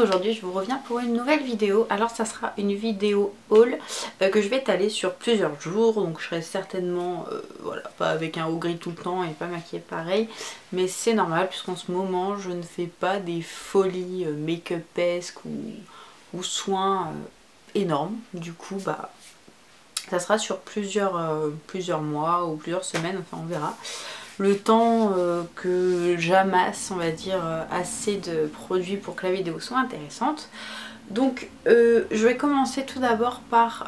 monde, aujourd'hui je vous reviens pour une nouvelle vidéo. Alors ça sera une vidéo haul que je vais étaler sur plusieurs jours. Donc je serai certainement voilà, pas avec un haut gris tout le temps et pas maquillée pareil. Mais c'est normal puisqu'en ce moment je ne fais pas des folies make-upesques ou soins énormes. Du coup bah ça sera sur plusieurs mois ou plusieurs semaines, enfin on verra. Le temps que j'amasse, on va dire, assez de produits pour que la vidéo soit intéressante. Donc je vais commencer tout d'abord par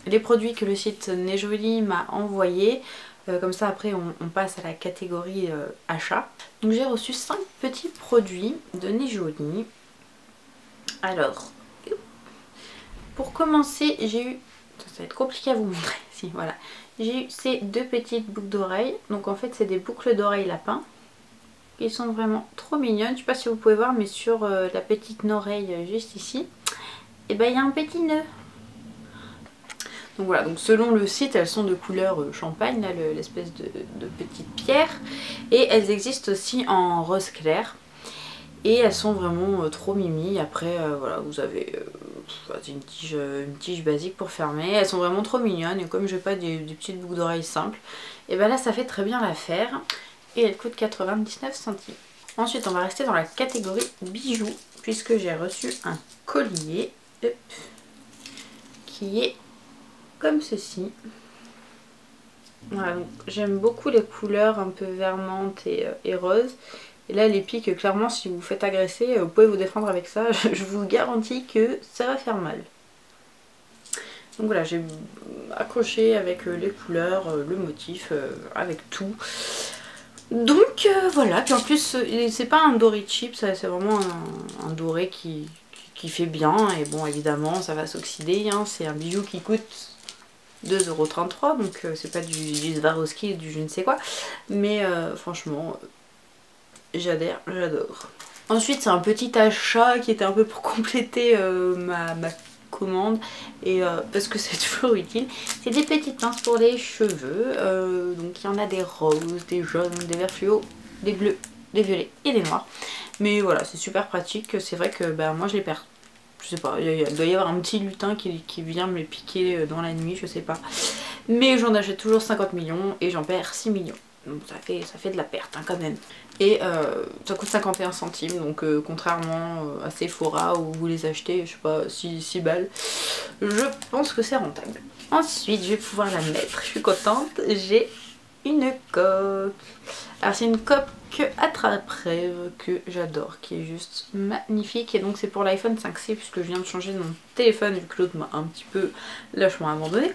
les produits que le site Nejoli m'a envoyés. Comme ça après on passe à la catégorie achat. Donc j'ai reçu 5 petits produits de Nejoli. Alors, pour commencer j'ai eu... Ça va être compliqué à vous montrer. Si, voilà. J'ai eu ces deux petites boucles d'oreilles. Donc en fait c'est des boucles d'oreilles lapin. Ils sont vraiment trop mignonnes. Je sais pas si vous pouvez voir mais sur la petite oreille juste ici, et ben il y a un petit nœud. Donc voilà, donc selon le site elles sont de couleur champagne, là l'espèce de petite pierre. Et elles existent aussi en rose clair. Et elles sont vraiment trop mimi. Après voilà, vous avez une tige basique pour fermer. Elles sont vraiment trop mignonnes. Et comme j'ai pas des petites boucles d'oreilles simples, et ben là ça fait très bien l'affaire. Et elles coûtent 99 centimes. Ensuite on va rester dans la catégorie bijoux, puisque j'ai reçu un collier qui est comme ceci. Voilà, donc j'aime beaucoup les couleurs un peu vermantes et roses. Et là les piques, clairement si vous vous faites agresser, vous pouvez vous défendre avec ça. Je vous garantis que ça va faire mal. Donc voilà, j'ai accroché avec les couleurs, le motif, avec tout. Donc voilà, puis en plus c'est pas un doré cheap, c'est vraiment un doré qui fait bien. Et bon évidemment ça va s'oxyder, hein. C'est un bijou qui coûte 2,33 €, donc c'est pas du Swarovski ou du je ne sais quoi. Mais franchement... j'adore. Ensuite c'est un petit achat qui était un peu pour compléter ma commande, et parce que c'est toujours utile. C'est des petites pinces pour les cheveux. Donc il y en a des roses, des jaunes, des verts fluo, des bleus, des violets et des noirs. Mais voilà, c'est super pratique. C'est vrai que bah, moi je les perds. Je sais pas, il doit y avoir un petit lutin qui vient me les piquer dans la nuit, je sais pas. Mais j'en achète toujours 50 millions et j'en perds 6 millions. Donc ça fait de la perte hein, quand même. Et ça coûte 51 centimes, donc contrairement à Sephora où vous les achetez, je sais pas, 6 balles, je pense que c'est rentable. Ensuite je vais pouvoir la mettre, je suis contente, j'ai une coque. Alors c'est une coque attrape-rêve que j'adore, qui est juste magnifique. Et donc c'est pour l'iPhone 5C puisque je viens de changer de mon téléphone vu que l'autre m'a un petit peu lâchement abandonné.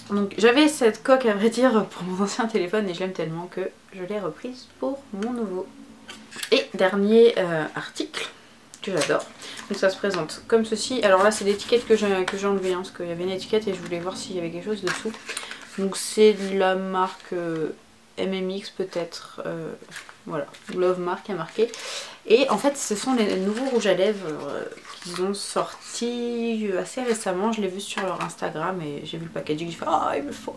Donc j'avais cette coque à vrai dire pour mon ancien téléphone et je l'aime tellement que je l'ai reprise pour mon nouveau. Et dernier article que j'adore. Donc ça se présente comme ceci. Alors là c'est l'étiquette que j'ai enlevée hein, parce qu'il y avait une étiquette et je voulais voir s'il y avait quelque chose dessous. Donc c'est de la marque MMX peut-être. Voilà, Love Mark a marqué. Et en fait ce sont les nouveaux rouges à lèvres qu'ils ont sortis assez récemment. Je l'ai vu sur leur Instagram et j'ai vu le packaging, j'ai fait ah il me faut.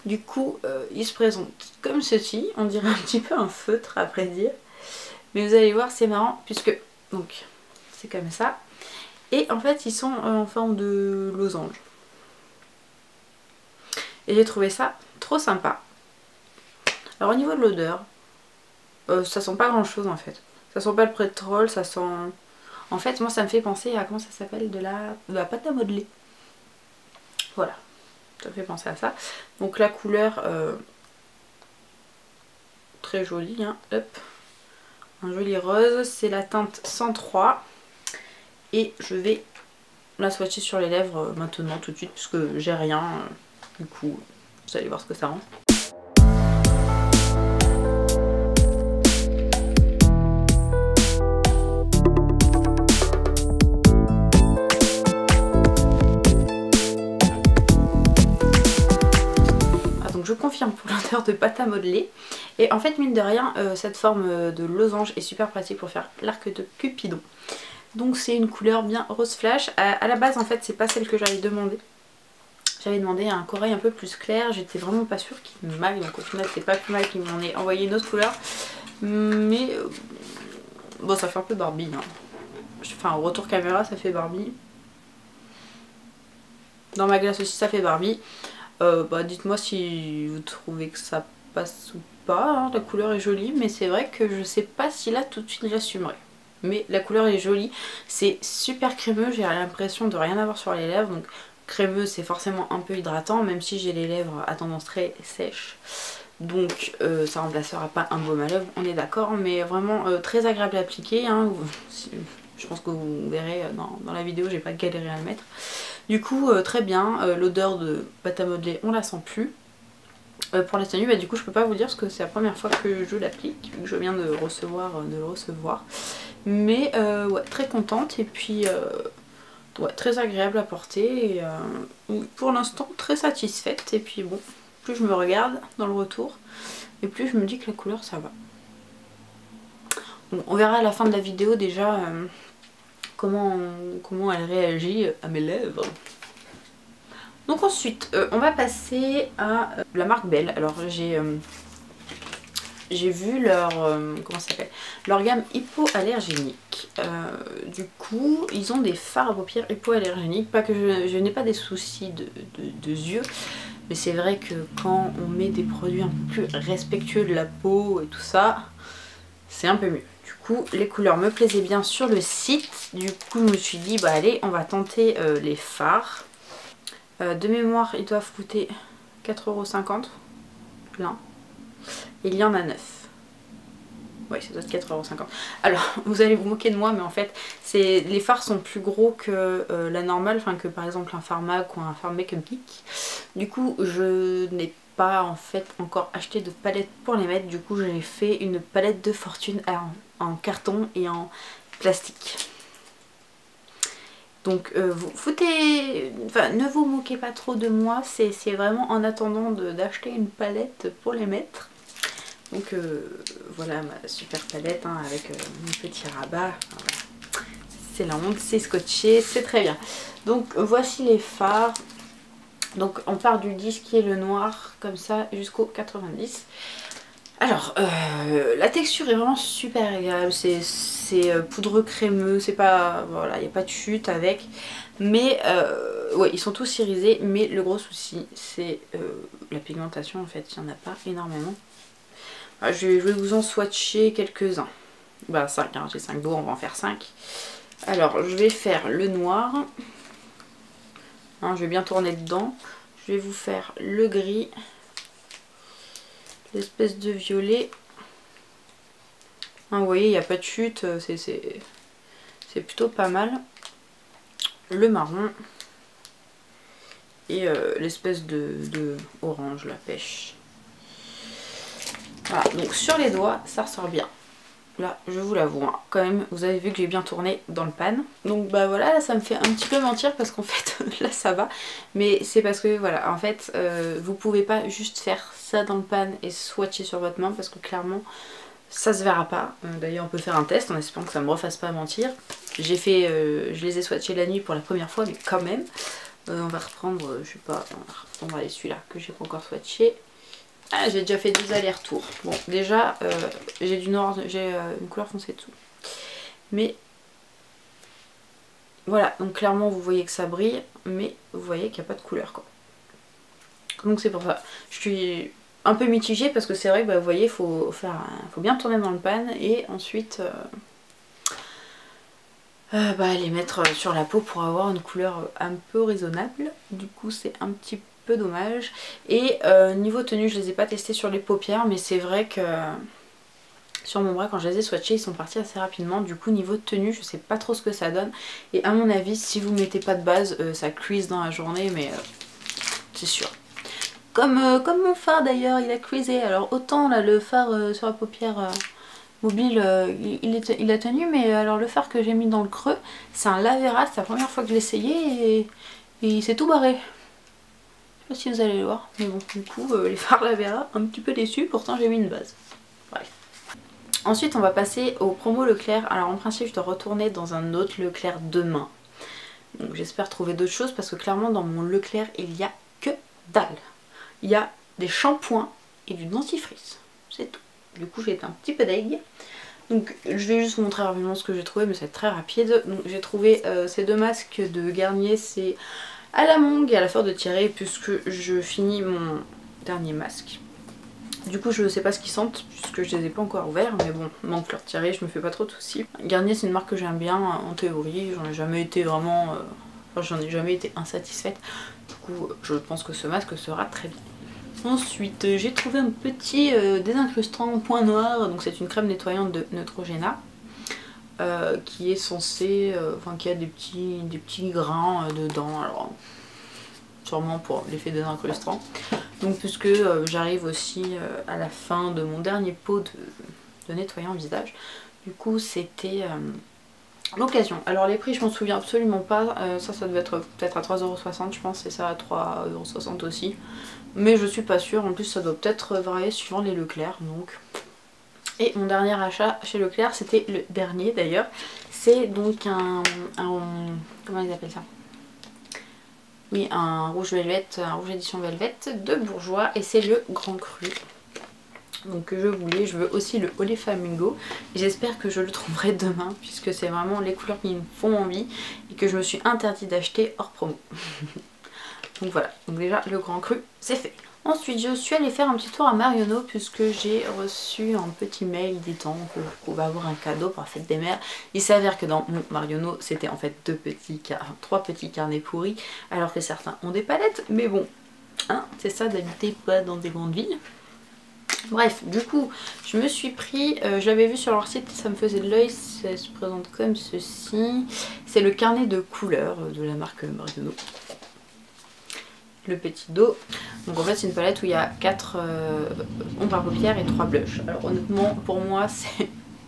Du coup ils se présentent comme ceci, on dirait un petit peu un feutre après dire. Mais vous allez voir c'est marrant puisque donc c'est comme ça. Et en fait ils sont en forme de losange. Et j'ai trouvé ça trop sympa. Alors au niveau de l'odeur, ça sent pas grand chose en fait. Ça sent pas le pétrole, ça sent... En fait moi ça me fait penser à, comment ça s'appelle, de la pâte à modeler. Voilà, ça me fait penser à ça. Donc la couleur, très jolie, hein. Hop. Un joli rose, c'est la teinte 103. Et je vais la swatcher sur les lèvres maintenant tout de suite puisque j'ai rien. Du coup, vous allez voir ce que ça rend. Je confirme pour l'odeur de pâte à modeler. Et en fait mine de rien cette forme de losange est super pratique pour faire l'arc de Cupidon. Donc c'est une couleur bien rose flash. À la base en fait c'est pas celle que j'avais demandé. J'avais demandé un corail un peu plus clair. J'étais vraiment pas sûre qu'il me maille. Donc au final c'est pas plus mal qu'il m'en ait envoyé une autre couleur. Mais bon ça fait un peu Barbie hein. Enfin, au retour caméra, ça fait Barbie. Dans ma glace aussi, ça fait Barbie. Bah, dites-moi si vous trouvez que ça passe ou pas. Hein. La couleur est jolie, mais c'est vrai que je sais pas si là, tout de suite, j'assumerai. Mais la couleur est jolie. C'est super crémeux. J'ai l'impression de rien avoir sur les lèvres. Donc, crémeux, c'est forcément un peu hydratant, même si j'ai les lèvres à tendance très sèche. Donc ça remplacera pas un baume à lèvres, on est d'accord, mais vraiment très agréable à appliquer. Hein. Je pense que vous verrez dans la vidéo, j'ai pas galéré à le mettre. Du coup très bien, l'odeur de pâte à modeler on la sent plus. Pour la tenue, bah, du coup je peux pas vous dire parce que c'est la première fois que je l'applique, vu que je viens de le recevoir. Mais ouais, très contente et puis ouais, très agréable à porter et pour l'instant très satisfaite. Et puis bon, plus je me regarde dans le retour et plus je me dis que la couleur ça va. Bon, on verra à la fin de la vidéo déjà comment elle réagit à mes lèvres. Donc ensuite on va passer à la marque Belle. Alors j'ai vu leur comment ça s'appelle, leur gamme hypoallergénique. Du coup ils ont des fards à paupières hypoallergéniques. Pas que je n'ai pas des soucis de yeux, mais c'est vrai que quand on met des produits un peu plus respectueux de la peau et tout ça, c'est un peu mieux. Du coup les couleurs me plaisaient bien sur le site. Du coup je me suis dit bah allez on va tenter les fards. De mémoire ils doivent coûter 4,50 € plein. Il y en a 9. Oui, ça doit être 4,50 €. Alors, vous allez vous moquer de moi, mais en fait, les fards sont plus gros que la normale, enfin que par exemple un fard MAC ou un fard Make Up Geek. Du coup, je n'ai pas en fait encore acheté de palette pour les mettre. Du coup, j'ai fait une palette de fortune en carton et en plastique. Donc ne vous moquez pas trop de moi, c'est vraiment en attendant d'acheter une palette pour les mettre. Donc voilà ma super palette hein, avec mon petit rabat. Voilà. C'est la honte, c'est scotché, c'est très bien. Donc voici les fards. Donc on part du 10 qui est le noir comme ça jusqu'au 90. Alors la texture est vraiment super agréable, c'est poudreux crémeux, c'est pas, voilà, il n'y a pas de chute avec. Mais ouais, ils sont tous irisés, mais le gros souci c'est la pigmentation en fait, il n'y en a pas énormément. Je vais vous en swatcher quelques-uns. Bah 5, hein, j'ai 5 doigts, on va en faire 5. Alors je vais faire le noir. Hein, je vais bien tourner dedans. Je vais vous faire le gris. L'espèce de violet. Hein, vous voyez, il n'y a pas de chute, c'est plutôt pas mal. Le marron. Et l'espèce de orange, la pêche. Voilà, donc sur les doigts, ça ressort bien. Là, je vous l'avoue, hein, quand même, vous avez vu que j'ai bien tourné dans le pan. Donc bah voilà, là ça me fait un petit peu mentir parce qu'en fait, là ça va. Mais c'est parce que voilà, en fait, vous pouvez pas juste faire ça dans le pan et swatcher sur votre main parce que clairement, ça se verra pas. D'ailleurs, on peut faire un test en espérant que ça me refasse pas mentir. J'ai fait, je les ai swatchés la nuit pour la première fois, mais quand même. On va reprendre, je sais pas, on va aller celui-là que j'ai pas encore swatché. Ah, j'ai déjà fait 2 allers-retours. Bon, déjà, j'ai du noir, j'ai une couleur foncée dessous. Mais voilà, donc clairement, vous voyez que ça brille, mais vous voyez qu'il n'y a pas de couleur, quoi. Donc c'est pour ça. Je suis un peu mitigée parce que c'est vrai que, bah, vous voyez, faut bien tourner dans le pan et ensuite les mettre sur la peau pour avoir une couleur un peu raisonnable. Du coup, c'est un petit peu dommage. Et niveau tenue, je les ai pas testés sur les paupières, mais c'est vrai que sur mon bras quand je les ai swatchés ils sont partis assez rapidement. Du coup niveau tenue je sais pas trop ce que ça donne, et à mon avis si vous mettez pas de base ça cuise dans la journée, mais c'est sûr. Comme mon fard d'ailleurs, il a cuisé. Alors autant là le fard sur la paupière mobile il a tenu, mais alors le fard que j'ai mis dans le creux c'est un Lavera, c'est la première fois que je l'ai essayé et il s'est tout barré. Je sais pas si vous allez le voir, mais bon, du coup, les fards Lavera, un petit peu déçu, pourtant j'ai mis une base. Bref. Ensuite, on va passer au promo Leclerc. Alors en principe, je dois retourner dans un autre Leclerc demain. Donc j'espère trouver d'autres choses parce que clairement, dans mon Leclerc, il n'y a que dalle. Il y a des shampoings et du dentifrice. C'est tout. Du coup, j'ai été un petit peu deg. Donc je vais juste vous montrer rapidement ce que j'ai trouvé, mais c'est très rapide. Donc j'ai trouvé ces deux masques de Garnier, c'est à la mangue et à la fleur de Thierry, puisque je finis mon dernier masque. Du coup je ne sais pas ce qu'ils sentent puisque je les ai pas encore ouverts, mais bon, mangue fleur Thierry, je me fais pas trop de soucis. Garnier c'est une marque que j'aime bien en théorie, j'en ai jamais été vraiment... enfin, j'en ai jamais été insatisfaite. Du coup je pense que ce masque sera très bien. Ensuite j'ai trouvé un petit désincrustant point noir, donc c'est une crème nettoyante de Neutrogena. Qui est censé... enfin qui a des petits grains dedans, alors sûrement pour l'effet désincrustant. Donc puisque j'arrive aussi à la fin de mon dernier pot de nettoyant visage, du coup c'était l'occasion. Alors les prix je m'en souviens absolument pas, ça devait être peut-être à 3,60€ je pense, et ça à 3,60€ aussi. Mais je suis pas sûre, en plus ça doit peut-être varier suivant les Leclerc donc... Et mon dernier achat chez Leclerc, c'était le dernier d'ailleurs, c'est donc un... comment ils appellent ça? Oui, un rouge velvet, un rouge édition velvet de Bourjois, et c'est le Grand Cru. Donc je veux aussi le Olé Flamingo. J'espère que je le trouverai demain, puisque c'est vraiment les couleurs qui me font envie et que je me suis interdit d'acheter hors promo. Donc voilà, donc déjà le Grand Cru, c'est fait. Ensuite je suis allée faire un petit tour à Marionneau puisque j'ai reçu un petit mail disant que je pouvais avoir un cadeau pour la fête des mères. Il s'avère que dans mon Marionneau c'était en fait trois petits carnets pourris, alors que certains ont des palettes, mais bon, hein, c'est ça d'habiter pas dans des grandes villes. Bref, du coup je me suis pris, je l'avais vu sur leur site, ça me faisait de l'œil, ça se présente comme ceci. C'est le carnet de couleurs de la marque Marionneau. Le petit dos. Donc en fait c'est une palette où il y a 4 ombres à paupières et 3 blushs. Alors honnêtement pour moi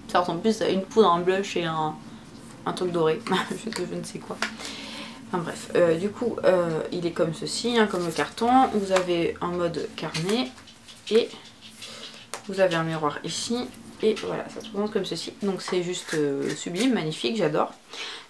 ça ressemble plus à une poudre, un blush et un truc doré. je ne sais quoi. Enfin bref, du coup il est comme ceci, hein, comme le carton. Vous avez un mode carnet et vous avez un miroir ici. Et voilà, ça se présente comme ceci. Donc c'est juste sublime, magnifique, j'adore.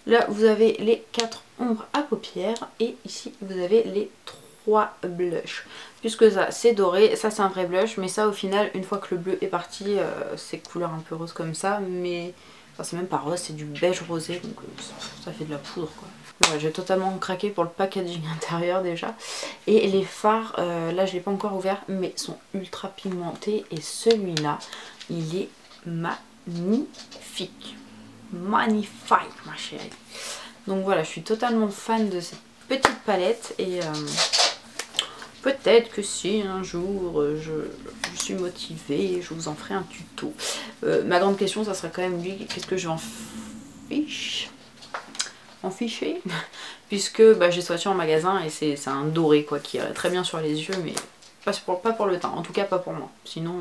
Là vous avez les 4 ombres à paupières et ici vous avez les 3 blush, puisque ça c'est doré, ça c'est un vrai blush, mais ça au final une fois que le bleu est parti c'est couleur un peu rose comme ça, mais enfin, c'est même pas rose, c'est du beige rosé, donc ça fait de la poudre quoi. Ouais, j'ai totalement craqué pour le packaging intérieur déjà. Et les fards, là je l'ai pas encore ouvert, mais sont ultra pigmentés, et celui-là il est magnifique, magnifique ma chérie. Donc voilà, je suis totalement fan de cette petite palette, et peut-être que si un jour je suis motivée, je vous en ferai un tuto. Ma grande question, ça serait quand même lui, qu'est-ce que je vais en ficher puisque bah, j'ai sorti en magasin et c'est un doré quoi, qui irait très bien sur les yeux, mais pas pour le teint, en tout cas pas pour moi. Sinon...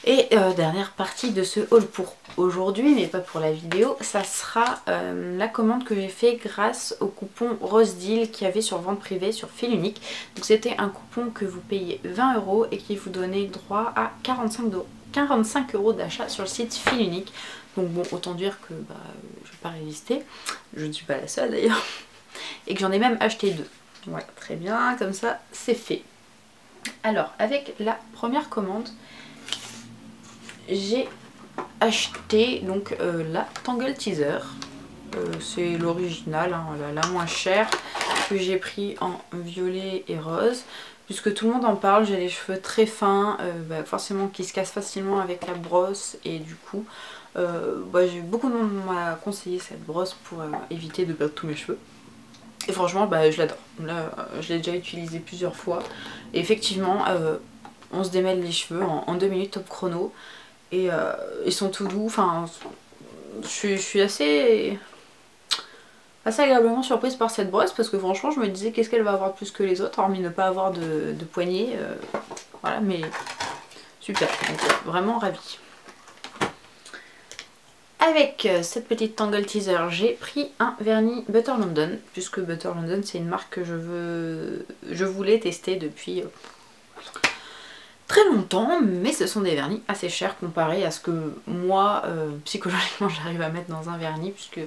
Et dernière partie de ce haul pour aujourd'hui, mais pas pour la vidéo, ça sera la commande que j'ai fait grâce au coupon Rose Deal qu'il y avait sur vente privée sur fil unique. Donc c'était un coupon que vous payez 20 € et qui vous donnait droit à 45 € d'achat sur le site fil unique. Donc bon, autant dire que bah, je vais pas résister, je ne suis pas la seule d'ailleurs, et que j'en ai même acheté 2. Voilà, très bien, comme ça c'est fait. Alors avec la première commande, j'ai acheté donc la Tangle Teaser. C'est l'original, hein, la moins chère, que j'ai pris en violet et rose. Puisque tout le monde en parle, j'ai les cheveux très fins, bah, forcément qui se cassent facilement avec la brosse. Et du coup, bah, beaucoup de monde m'a conseillé cette brosse pour éviter de perdre tous mes cheveux. Et franchement, bah, je l'adore. Là, je l'ai déjà utilisé plusieurs fois. Et effectivement, on se démêle les cheveux en 2 minutes top chrono. Et ils sont tout doux, enfin je suis assez agréablement surprise par cette brosse, parce que franchement je me disais qu'est-ce qu'elle va avoir de plus que les autres, hormis ne pas avoir de poignée, voilà, mais super, donc vraiment ravie. Avec cette petite Tangle Teaser, j'ai pris un vernis Butter London, puisque Butter London c'est une marque que je voulais tester depuis très longtemps, mais ce sont des vernis assez chers comparé à ce que moi psychologiquement j'arrive à mettre dans un vernis, puisque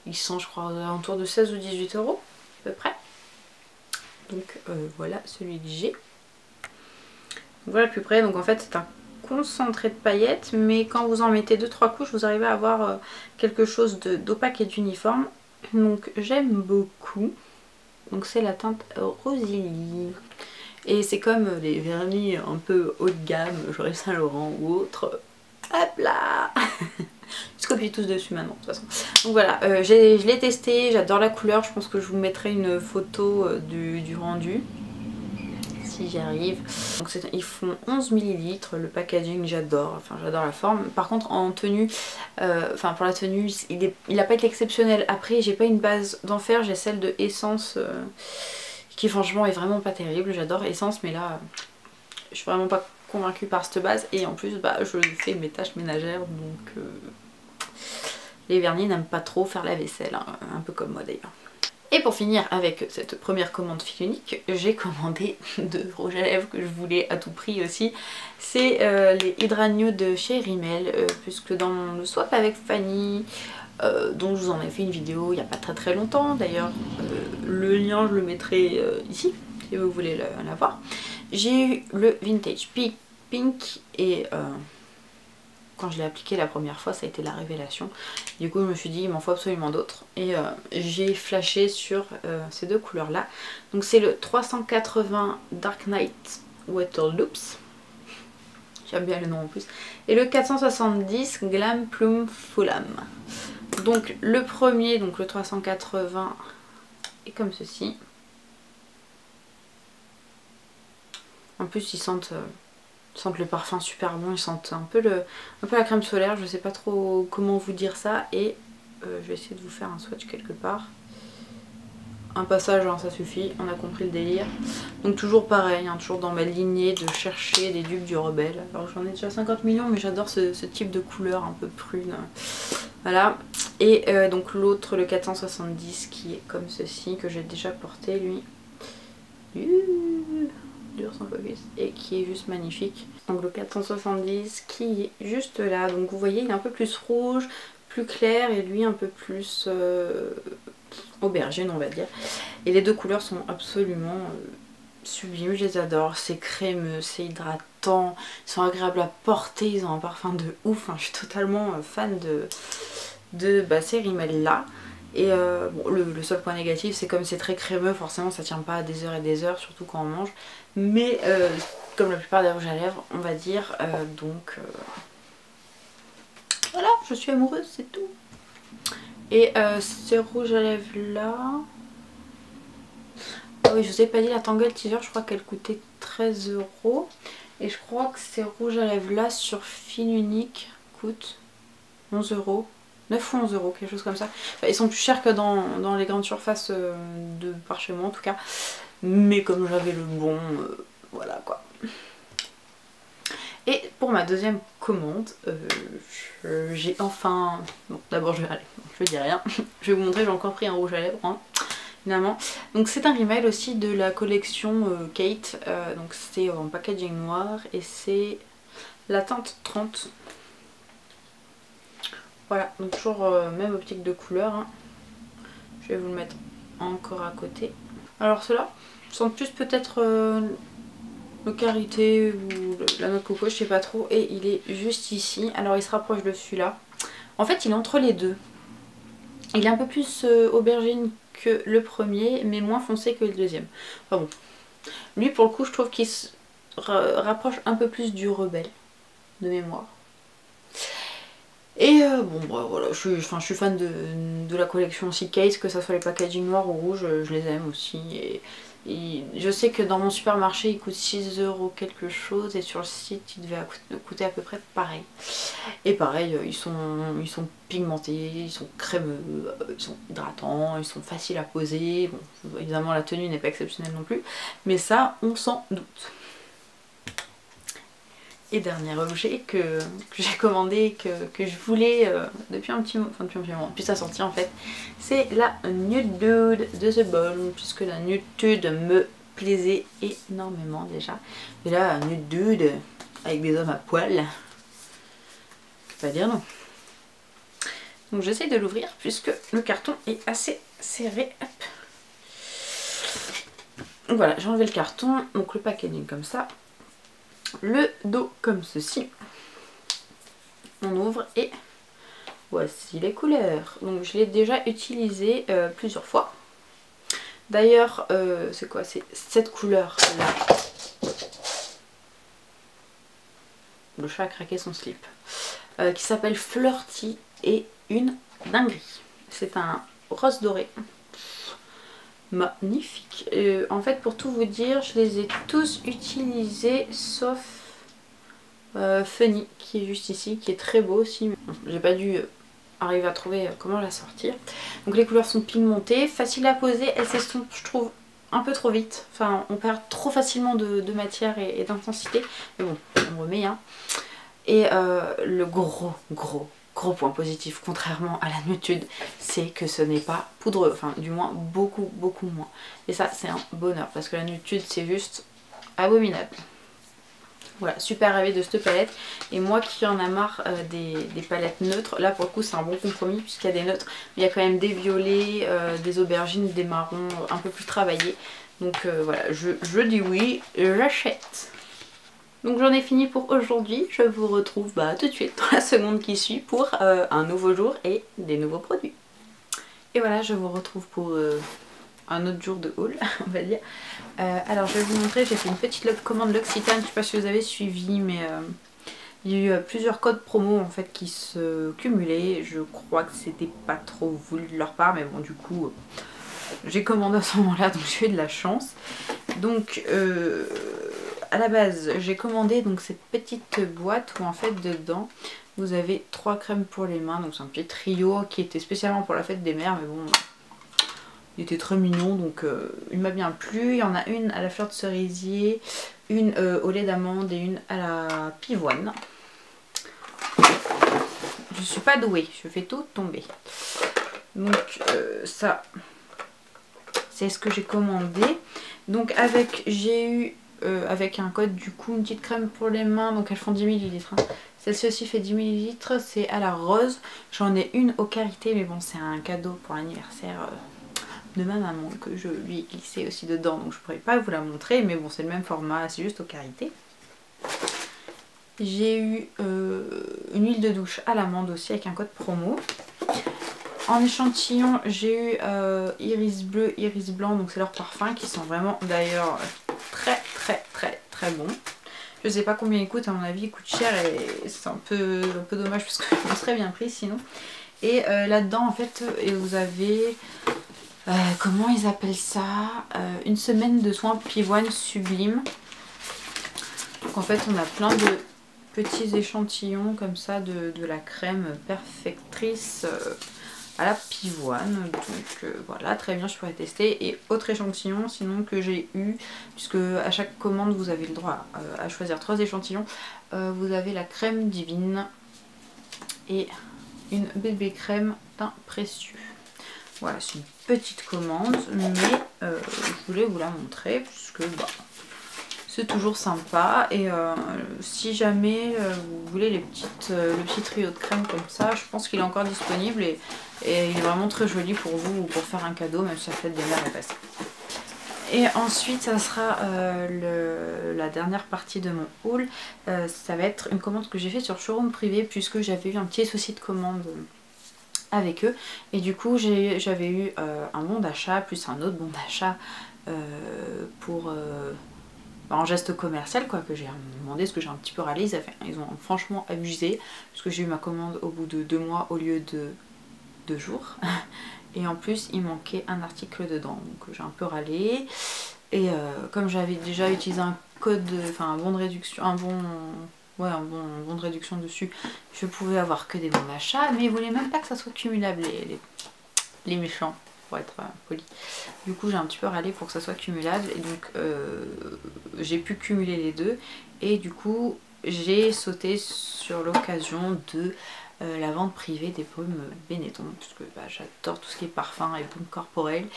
ils sont je crois aux alentours de 16 ou 18 € à peu près. Donc voilà celui que j'ai. Voilà plus près, donc en fait c'est un concentré de paillettes, mais quand vous en mettez 2-3 couches, vous arrivez à avoir quelque chose d'opaque et d'uniforme. Donc j'aime beaucoup. Donc c'est la teinte Rosilly. Et c'est comme les vernis un peu haut de gamme, genre Yves Saint Laurent ou autre. Hop là. Je copie tous dessus maintenant de toute façon. Donc voilà, je l'ai testé, j'adore la couleur. Je pense que je vous mettrai une photo du rendu. Si j'y arrive. Donc ils font 11 ml, le packaging j'adore, enfin j'adore la forme. Par contre en tenue, enfin pour la tenue il a pas été exceptionnel. Après j'ai pas une base d'enfer, j'ai celle de Essence qui franchement est vraiment pas terrible. J'adore Essence mais là je suis vraiment pas convaincue par cette base. Et en plus bah, je fais mes tâches ménagères donc les vernis n'aiment pas trop faire la vaisselle, hein, un peu comme moi d'ailleurs. Et pour finir avec cette première commande fille unique, j'ai commandé deux rouges à lèvres que je voulais à tout prix aussi. C'est les Hydra Nude de chez Rimmel, puisque dans le swap avec Fanny, dont je vous en ai fait une vidéo il n'y a pas très longtemps, d'ailleurs le lien je le mettrai ici si vous voulez la voir. J'ai eu le Vintage Pink et quand je l'ai appliqué la première fois ça a été la révélation. Du coup je me suis dit il m'en faut absolument d'autres et j'ai flashé sur ces deux couleurs là. Donc c'est le 380 Dark Knight Water Loops, j'aime bien le nom en plus, et le 470 Glam Plume Fulham. Donc le premier, donc le 380 est comme ceci. En plus ils sentent le parfum super bon, ils sentent un peu la crème solaire, je sais pas trop comment vous dire ça. Et je vais essayer de vous faire un swatch quelque part. Un passage, hein, ça suffit, on a compris le délire. Donc toujours pareil, hein, toujours dans ma lignée de chercher des dupes du rebelle. Alors j'en ai déjà 50 millions mais j'adore ce type de couleur un peu prune. Voilà. Et donc l'autre, le 470 qui est comme ceci, que j'ai déjà porté lui. Dur sans focus, et qui est juste magnifique. Donc le 470 qui est juste là, donc vous voyez il est un peu plus rouge, plus clair, et lui un peu plus aubergine on va dire. Et les deux couleurs sont absolument sublimes, je les adore. C'est crémeux, c'est hydratant, ils sont agréables à porter, ils ont un parfum de ouf, hein. Je suis totalement fan de ces Rimmel là. Et bon, le seul point négatif c'est comme c'est très crémeux, forcément ça tient pas des heures et des heures, surtout quand on mange. Mais comme la plupart des rouges à lèvres on va dire, donc voilà, je suis amoureuse, c'est tout. Et ces rouges à lèvres là, ah oui je vous ai pas dit, la Tangle Teaser je crois qu'elle coûtait 13 €. Et je crois que ces rouges à lèvres là sur fil unique coûtent 11 €. 9 ou 11 €, quelque chose comme ça. Enfin, ils sont plus chers que dans les grandes surfaces de par chez moi en tout cas. Mais comme j'avais le bon, voilà quoi. Et pour ma deuxième commande, j'ai enfin... Bon d'abord je dis rien. Je vais vous montrer, j'ai encore pris un rouge à lèvres, hein, finalement. Donc c'est un Rimmel aussi de la collection Kate. Donc c'est en packaging noir et c'est la teinte 30. Voilà, donc toujours même optique de couleur, hein. Je vais vous le mettre encore à côté. Alors ceux-là sentent plus peut-être le karité ou la noix de coco, je sais pas trop. Et il est juste ici, alors il se rapproche de celui-là. En fait il est entre les deux. Il est un peu plus aubergine que le premier, mais moins foncé que le deuxième. Enfin bon, lui pour le coup je trouve qu'il se rapproche un peu plus du rebelle, de mémoire. Et bon bah voilà, je suis fan de la collection aussi Kate, que ça soit les packaging noirs ou rouges, je les aime aussi. Et je sais que dans mon supermarché il coûte 6 € quelque chose, et sur le site il devait coûter à peu près pareil. Et pareil, ils sont pigmentés, ils sont crémeux, ils sont hydratants, ils sont faciles à poser. Bon, évidemment la tenue n'est pas exceptionnelle non plus, mais ça on s'en doute. Et dernier objet que j'ai commandé, que je voulais depuis un petit moment, enfin depuis sa sortie en fait, c'est la Nude Dude de The Balm, puisque la Nude Dude me plaisait énormément déjà. Et là, Nude Dude avec des hommes à poil, je peux pas dire non. Donc j'essaye de l'ouvrir puisque le carton est assez serré. Hop. Voilà, j'ai enlevé le carton, donc le packaging comme ça. le dos comme ceci. On ouvre et voici les couleurs. Donc je l'ai déjà utilisé plusieurs fois. D'ailleurs, c'est quoi? C'est cette couleur là. Le chat a craqué son slip. Qui s'appelle Flirty et une dinguerie. C'est un rose doré. Magnifique. En fait, pour tout vous dire, je les ai tous utilisés sauf Funny qui est juste ici, qui est très beau aussi. J'ai pas dû arriver à trouver comment la sortir. Donc les couleurs sont pigmentées, faciles à poser, elles s'estompent, je trouve, un peu trop vite. Enfin, on perd trop facilement de matière et d'intensité. Mais bon, on remet, hein. Et le gros point positif, contrairement à la nude, c'est que ce n'est pas poudreux. Enfin, du moins, beaucoup moins. Et ça, c'est un bonheur, parce que la nude, c'est juste abominable. Voilà, super rêvé de cette palette. Et moi qui en a marre des palettes neutres, là pour le coup c'est un bon compromis puisqu'il y a des neutres, mais il y a quand même des violets, des aubergines, des marrons un peu plus travaillés. Donc voilà, je dis oui, j'achète. Donc j'en ai fini pour aujourd'hui. Je vous retrouve tout de suite dans la seconde qui suit pour un nouveau jour et des nouveaux produits. Et voilà, je vous retrouve pour un autre jour de haul, on va dire. Alors je vais vous montrer, j'ai fait une petite commande L'Occitane, je ne sais pas si vous avez suivi, mais il y a eu plusieurs codes promo en fait qui se cumulaient. Je crois que c'était pas trop voulu de leur part, mais bon du coup j'ai commandé à ce moment-là, donc j'ai eu de la chance. Donc à la base j'ai commandé donc cette petite boîte où en fait dedans vous avez 3 crèmes pour les mains, donc c'est un petit trio qui était spécialement pour la fête des mères, mais bon il était très mignon, donc il m'a bien plu. Il y en a une à la fleur de cerisier, une au lait d'amande et une à la pivoine. Je suis pas douée, je fais tout tomber. Donc ça, c'est ce que j'ai commandé. Donc j'ai eu avec un code du coup une petite crème pour les mains, donc elles font 10 ml. Hein. Celle-ci aussi fait 10 ml, c'est à la rose. J'en ai une au karité, mais bon c'est un cadeau pour l'anniversaire de ma maman que je lui ai glissé aussi dedans, donc je pourrais pas vous la montrer, mais bon c'est le même format, c'est juste au karité. J'ai eu une huile de douche à l'amande aussi avec un code promo. En échantillon j'ai eu iris bleu, iris blanc, donc c'est leur parfum qui sont vraiment d'ailleurs très bons. Je sais pas combien ils coûtent, à mon avis ils coûtent cher et c'est un peu dommage parce que je m'en serais bien pris sinon. Et là-dedans en fait vous avez comment ils appellent ça, une semaine de soins pivoine sublime. Donc en fait on a plein de petits échantillons comme ça de la crème perfectrice à la pivoine. Donc voilà, très bien, je pourrais tester. Et autre échantillon sinon que j'ai eu, puisque à chaque commande vous avez le droit à choisir 3 échantillons. Vous avez la crème divine et une bébé crème teint précieux. Voilà, c'est une petite commande, mais je voulais vous la montrer puisque c'est toujours sympa. Et si jamais vous voulez le petit trio de crème comme ça, je pense qu'il est encore disponible et il est vraiment très joli pour vous ou pour faire un cadeau, même si la fête des mères est passée. Et ensuite ça sera la dernière partie de mon haul, ça va être une commande que j'ai fait sur Showroom Privé puisque j'avais eu un petit souci de commande avec eux et du coup j'avais eu un bon d'achat plus un autre bon d'achat pour en geste commercial quoi, que j'ai demandé, parce que j'ai un petit peu râlé. Ils ont franchement abusé parce que j'ai eu ma commande au bout de 2 mois au lieu de 2 jours et en plus il manquait un article dedans, donc j'ai un peu râlé. Et comme j'avais déjà utilisé un code, enfin un bon de réduction, un bon de réduction dessus, je pouvais avoir que des bons d'achat, mais ils voulaient même pas que ça soit cumulable les méchants, pour être poli. Du coup j'ai un petit peu râlé pour que ça soit cumulable et donc j'ai pu cumuler les deux et du coup j'ai sauté sur l'occasion de la vente privée des brumes Benetton, parce que j'adore tout ce qui est parfum et brumes corporelles,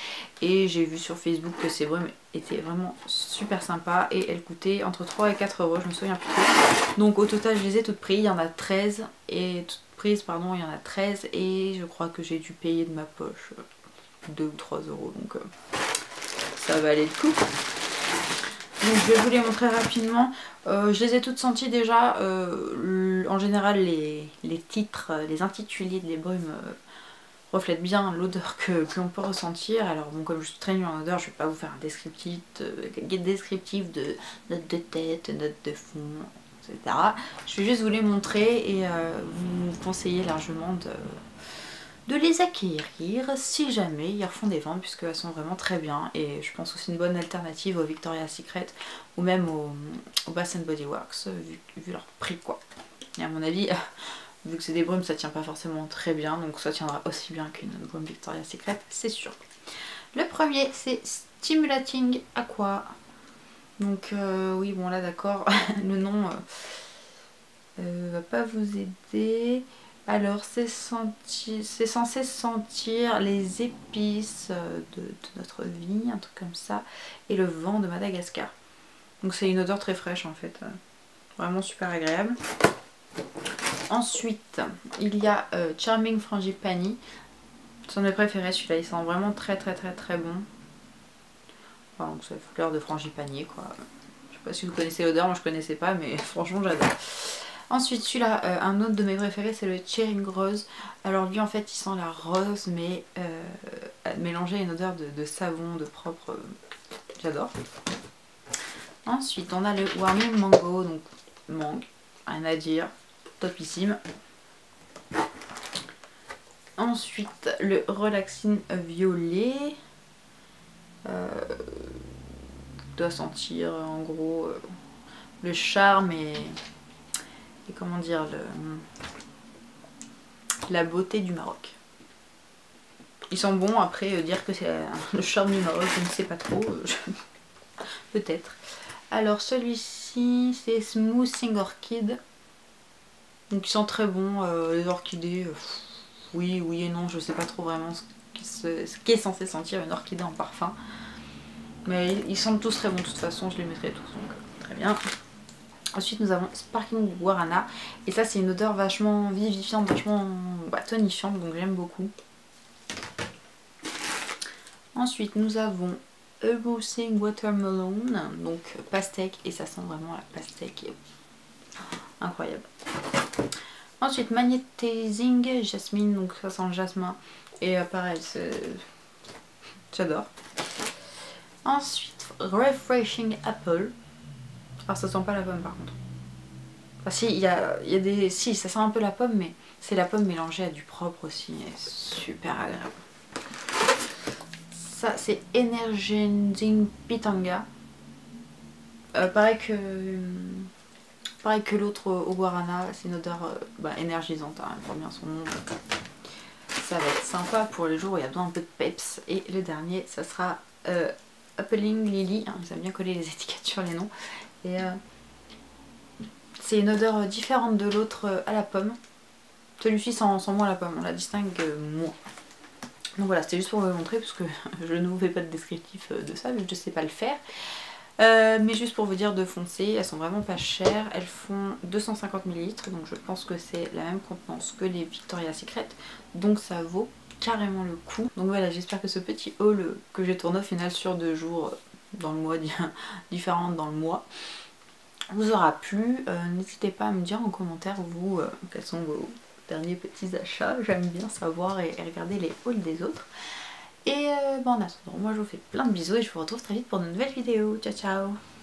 et j'ai vu sur Facebook que ces brumes étaient vraiment super sympas et elles coûtaient entre 3 et 4 euros, je me souviens plus trop. Donc au total je les ai toutes prises, il y en a 13 et toutes prises pardon, il y en a 13 et je crois que j'ai dû payer de ma poche 2 ou 3 euros, donc ça valait le coup. Donc je vais vous les montrer rapidement. Je les ai toutes senties déjà. En général les titres, les intitulés de les brumes reflètent bien l'odeur que l'on peut ressentir. Alors bon, comme je suis très nulle en odeur, je vais pas vous faire un descriptif de notes de tête, notes de fond, etc. Je vais juste vous les montrer et vous conseiller largement de les acquérir si jamais ils refont des ventes, puisqu'elles sont vraiment très bien et je pense que c'est une bonne alternative au Victoria's Secret ou même au Bath Body Works vu leur prix quoi. Et à mon avis, vu que c'est des brumes, ça tient pas forcément très bien, donc ça tiendra aussi bien qu'une brume Victoria's Secret, c'est sûr. Le premier c'est Stimulating Aqua. Donc oui bon là d'accord, le nom va pas vous aider. Alors c'est censé sentir les épices de notre vie, un truc comme ça, et le vent de Madagascar. Donc c'est une odeur très fraîche en fait, vraiment super agréable. Ensuite il y a Charming Frangipani, c'est un de mes préférés celui-là, il sent vraiment très bon. Enfin, donc c'est la fleur de frangipanier quoi. Je sais pas si vous connaissez l'odeur, moi je connaissais pas mais franchement j'adore. Ensuite celui-là, un autre de mes préférés c'est le Cheering Rose. Alors lui en fait il sent la rose mais mélangé à une odeur de savon, de propre, j'adore. Ensuite on a le Warming Mango, donc mangue, rien à dire, topissime. Ensuite le Relaxing Violet, doit sentir en gros le charme et comment dire, la beauté du Maroc. Ils sont bons, après dire que c'est le charme du Maroc, je ne sais pas trop, peut-être. Alors celui-ci c'est Smoothing Orchid, donc ils sont très bons, les orchidées, oui et non, je sais pas trop vraiment ce qu'est censé sentir une orchidée en parfum, mais ils sentent tous très bons de toute façon, je les mettrai tous, donc très bien. Ensuite nous avons Sparkling Guarana, et ça c'est une odeur vachement vivifiante, vachement tonifiante, donc j'aime beaucoup. Ensuite nous avons A Rosing Watermelon, donc pastèque, et ça sent vraiment la pastèque, incroyable. Ensuite Magnetizing Jasmine, donc ça sent le jasmin, et pareil, j'adore. Ensuite Refreshing Apple. Alors ça sent pas la pomme par contre. Enfin si, il y a des... Si, ça sent un peu la pomme, mais c'est la pomme mélangée à du propre aussi. Et super agréable. Ça c'est Energizing Pitanga. Pareil que l'autre au Guarana, c'est une odeur énergisante, hein, pour bien son nom. Ça va être sympa pour les jours où il y a besoin un peu de peps. Et le dernier, ça sera Appling Lily. Hein, ils aiment bien coller les étiquettes sur les noms. Et c'est une odeur différente de l'autre à la pomme. Celui-ci sent moins la pomme, on la distingue moins. Donc voilà, c'était juste pour vous montrer parce que je ne vous fais pas de descriptif de ça, je ne sais pas le faire. Mais juste pour vous dire de foncer, elles sont vraiment pas chères, elles font 250 ml, donc je pense que c'est la même contenance que les Victoria's Secret, donc ça vaut carrément le coup. Donc voilà, j'espère que ce petit haul que j'ai tourné au final sur 2 jours dans le mois, différentes dans le mois, vous aura plu. N'hésitez pas à me dire en commentaire vous quels sont vos derniers petits achats, j'aime bien savoir et regarder les hauls des autres. Et en attendant, moi je vous fais plein de bisous et je vous retrouve très vite pour de nouvelles vidéos. Ciao ciao!